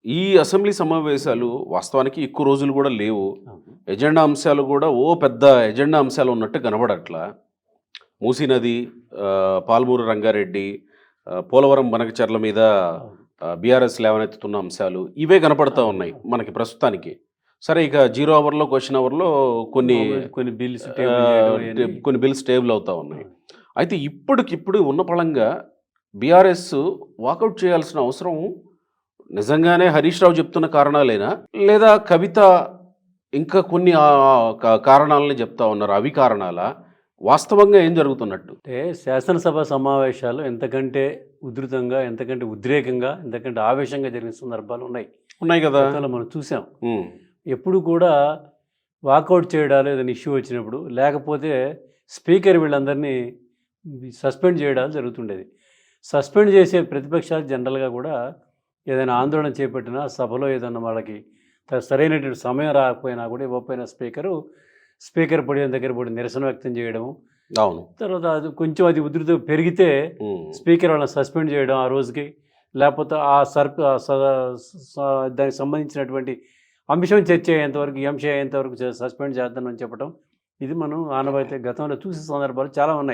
ఈ అసెంబ్లీ సమావేశాలు వాస్తవానికి ఎక్కువ రోజులు కూడా లేవు. అవును. ఎజెండా అంశాలు కూడా పెద్ద ఎజెండా అంశాలు ఉన్నట్టు కనబడట్లా. మూసీ నది, పాల్మూరు రంగారెడ్డి, పోలవరం బనకచెర్ల మీద అవును. బీఆర్ఎస్ లేవనెత్తుతున్న అంశాలు ఇవే కనపడతా ఉన్నాయి అవును. మనకి ప్రస్తుతానికి. సరే ఇక 0 అవర్‌లో, క్వెషన్ అవర్‌లో కొన్ని మామూలుగా కొన్ని బిల్స్ టేబుల్ చేయడం అయన్నీ. కొన్ని బిల్స్ టేబుల్ అవుతా ఉన్నాయి. అయితే ఇప్పటికిప్పుడు ఉన్న పళంగా బీఆర్ఎస్ వాకౌట్ చేయాల్సిన అవసరం నిజంగానే హరీష్ రావు చెప్తున్న కారణాలేనా? లేదా కవిత ఇంకా కొన్ని కారణాలని చెప్తా ఉన్నారు. అవి కారణాలా? వాస్తవంగా ఏం జరుగుతున్నట్టు? అంటే శాసనసభ సమావేశాలు ఎంతకంటే ఉధృతంగా, ఎంతకంటే ఉద్రేకంగా, ఎంతకంటే ఆవేశంగా జరిగిన సందర్భాలు ఉన్నాయి. ఉన్నాయి కదా! గతంలో మనం చూసాం. హ్మ్. ఎప్పుడు కూడా వాకౌట్ చేయడాలు ఏదైనా ఇష్యూ వచ్చినప్పుడు, లేకపోతే స్పీకర్ వీళ్ళందరినీ సస్పెండ్ చేయడాలు జరుగుతుండేది. సస్పెండ్ చేసే ప్రతిపక్షాలు జనరల్గా కూడా ఏదైనా ఆందోళన చేపట్టినా, సభలో ఏదన్నా వాళ్ళకి సరైనటువంటి సమయం రాకపోయినా కూడా ఇవ్వకపోయినా స్పీకర్ పొడియం దగ్గర పడి నిరసన వ్యక్తం చేయడము, అవును. తర్వాత అది కొంచెం ఉధృతి పెరిగితే స్పీకర్ వాళ్ళని సస్పెండ్ చేయడం ఆ రోజుకి, లేకపోతే దానికి సంబంధించినటువంటి అంశం చర్చ అయ్యేంతవరకు, ఈ అంశం అయ్యేంతవరకు సస్పెండ్ చేద్దామని చెప్పడం, ఇది మనం ఆనవాయితీ గతంలో చూసే సందర్భాలు చాలా ఉన్నాయి.